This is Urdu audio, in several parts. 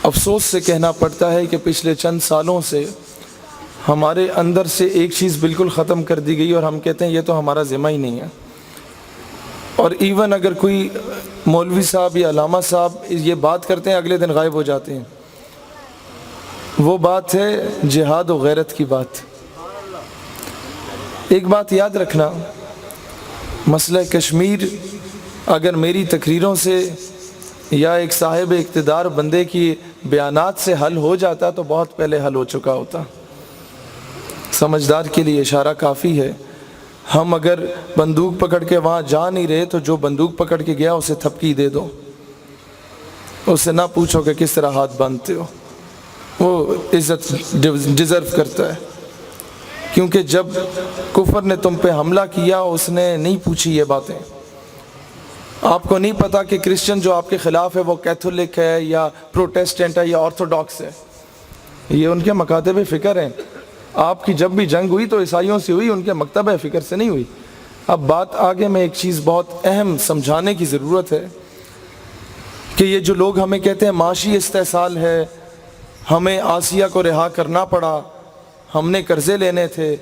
افسوس سے کہنا پڑتا ہے کہ پچھلے چند سالوں سے ہمارے اندر سے ایک چیز بالکل ختم کر دی گئی اور ہم کہتے ہیں یہ تو ہمارا ذمہ ہی نہیں ہے. اور ایون اگر کوئی مولوی صاحب یا علامہ صاحب یہ بات کرتے ہیں اگلے دن غائب ہو جاتے ہیں. وہ بات ہے جہاد و غیرت کی بات. ایک بات یاد رکھنا، مسئلہ کشمیر اگر میری تقریروں سے یا ایک صاحب اقتدار بندے کی بیانات سے حل ہو جاتا تو بہت پہلے حل ہو چکا ہوتا. سمجھدار کے لیے اشارہ کافی ہے. ہم اگر بندوق پکڑ کے وہاں جا نہیں رہے تو جو بندوق پکڑ کے گیا اسے تھپکی دے دو، اس سے نہ پوچھو کہ کس طرح ہاتھ باندھتے ہو. وہ عزت ڈیزرو کرتا ہے، کیونکہ جب کفر نے تم پہ حملہ کیا اس نے نہیں پوچھی یہ باتیں. آپ کو نہیں پتا کہ کرسچن جو آپ کے خلاف ہے وہ کیتھولک ہے یا پروٹیسٹنٹ ہے یا آرتھوڈاکس ہے. یہ ان کے مکاتب فکر ہیں. آپ کی جب بھی جنگ ہوئی تو عیسائیوں سے ہوئی، ان کے مکتبہ فکر سے نہیں ہوئی. اب بات آگے میں ایک چیز بہت اہم سمجھانے کی ضرورت ہے کہ یہ جو لوگ ہمیں کہتے ہیں معاشی استحصال ہے، ہمیں آسیہ کو رہا کرنا پڑا، ہم نے قرضے لینے تھے،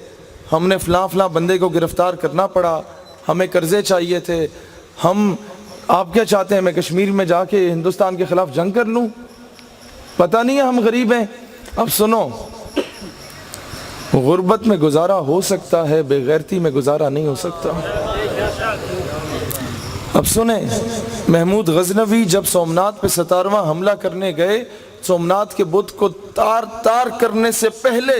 ہم نے فلاں فلاں بندے کو گرفتار کرنا پڑا، ہمیں قرضے چاہیے تھے، آپ کیا چاہتے ہیں میں کشمیر میں جا کے ہندوستان کے خلاف جنگ کر لوں؟ پتہ نہیں ہے ہم غریب ہیں. اب سنو، غربت میں گزارا ہو سکتا ہے، بے غیرتی میں گزارا نہیں ہو سکتا. اب سنیں، محمود غزنوی جب سومنات پہ 17واں حملہ کرنے گئے، سومنات کے بت کو تار تار کرنے سے پہلے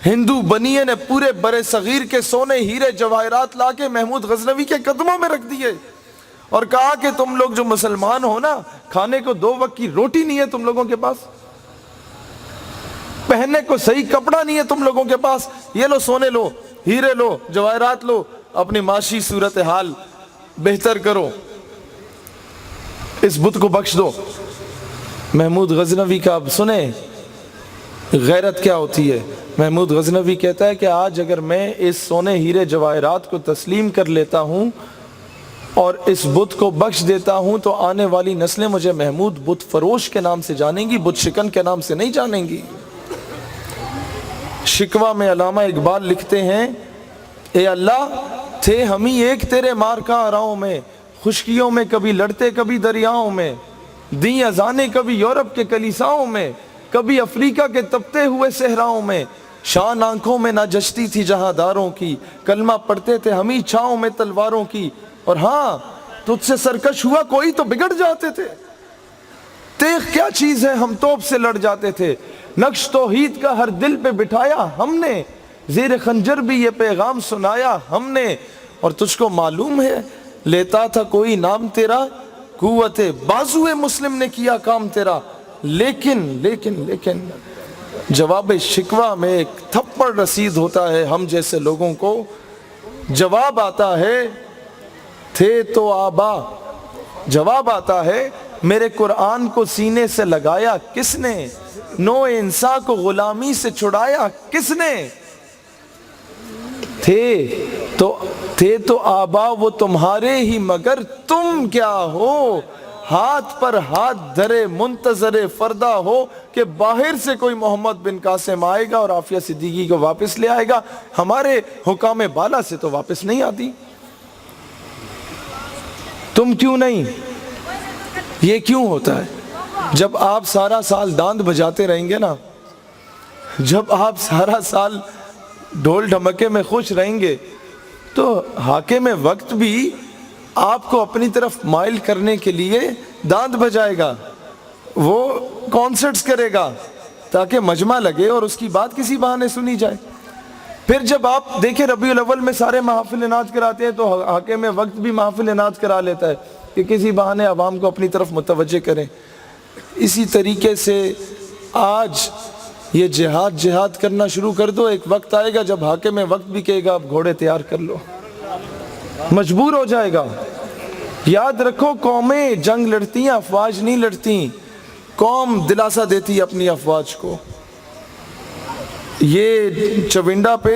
ہندو بنیے نے پورے برے صغیر کے سونے ہیرے جواہرات لا کے محمود غزنوی کے قدموں میں رکھ دیے اور کہا کہ تم لوگ جو مسلمان ہو نا، کھانے کو 2 وقت کی روٹی نہیں ہے تم لوگوں کے پاس، پہننے کو صحیح کپڑا نہیں ہے تم لوگوں کے پاس، یہ لو سونے لو، ہیرے لو، جواہرات لو، اپنی معاشی صورتحال بہتر کرو، اس بت کو بخش دو. محمود غزنوی کا اب سنیں غیرت کیا ہوتی ہے. محمود غزنوی کہتا ہے کہ آج اگر میں اس سونے ہیرے جواہرات کو تسلیم کر لیتا ہوں اور اس بت کو بخش دیتا ہوں تو آنے والی نسلیں مجھے محمود بت فروش کے نام سے جانیں گی، بت شکن کے نام سے نہیں جانیں گی. شکوہ میں علامہ اقبال لکھتے ہیں، اے اللہ تھے ہم ہی ایک تیرے مارکا آراؤں میں، خشکیوں میں کبھی لڑتے کبھی دریاؤں میں، دیں اذانیں کبھی یورپ کے کلیساؤں میں، کبھی افریقہ کے تپتے ہوئے صحراؤں میں، شان آنکھوں میں نہ جچتی تھی جہاں داروں کی، کلمہ پڑھتے تھے ہم ہی چھاؤں میں تلواروں کی، اور ہاں تجھ سے سرکش ہوا کوئی تو بگڑ جاتے تھے، تیغ کیا چیز ہے ہم توپ سے لڑ جاتے تھے، نقش توحید کا ہر دل پہ بٹھایا ہم نے، زیر خنجر بھی یہ پیغام سنایا ہم نے، اور تجھ کو معلوم ہے لیتا تھا کوئی نام تیرا، قوت بازوئے مسلم نے کیا کام تیرا، لیکن جواب شکوہ میں ایک تھپڑ رسید ہوتا ہے ہم جیسے لوگوں کو. جواب آتا ہے تھے تو آبا، جواب آتا ہے میرے قرآن کو سینے سے لگایا کس نے، نو انسان کو غلامی سے چھڑایا کس نے، تھے تو آبا وہ تمہارے ہی مگر تم کیا ہو، ہاتھ پر ہاتھ دھرے منتظر فردہ ہو کہ باہر سے کوئی محمد بن قاسم آئے گا اور عافیہ صدیقی کو واپس لے آئے گا، ہمارے حکام بالا سے تو واپس نہیں آتی. تم کیوں نہیں؟ یہ کیوں ہوتا ہے؟ جب آپ سارا سال داند بجاتے رہیں گے نا، جب آپ سارا سال ڈھول ڈھمکے میں خوش رہیں گے تو حاکم وقت بھی آپ کو اپنی طرف مائل کرنے کے لیے داند بجائے گا، وہ کانسرٹس کرے گا تاکہ مجمع لگے اور اس کی بات کسی بہانے سنی جائے. پھر جب آپ دیکھیں ربیع الاول میں سارے محافل انعقاد کراتے ہیں تو حاکم وقت بھی محافل انعقاد کرا لیتا ہے کہ کسی بہانے عوام کو اپنی طرف متوجہ کریں. اسی طریقے سے آج یہ جہاد کرنا شروع کر دو، ایک وقت آئے گا جب حاکم وقت بھی کہے گا اب گھوڑے تیار کر لو، مجبور ہو جائے گا. یاد رکھو قومیں جنگ لڑتی ہیں، افواج نہیں لڑتی. قوم دلاسا دیتی ہے اپنی افواج کو. یہ چونڈا پہ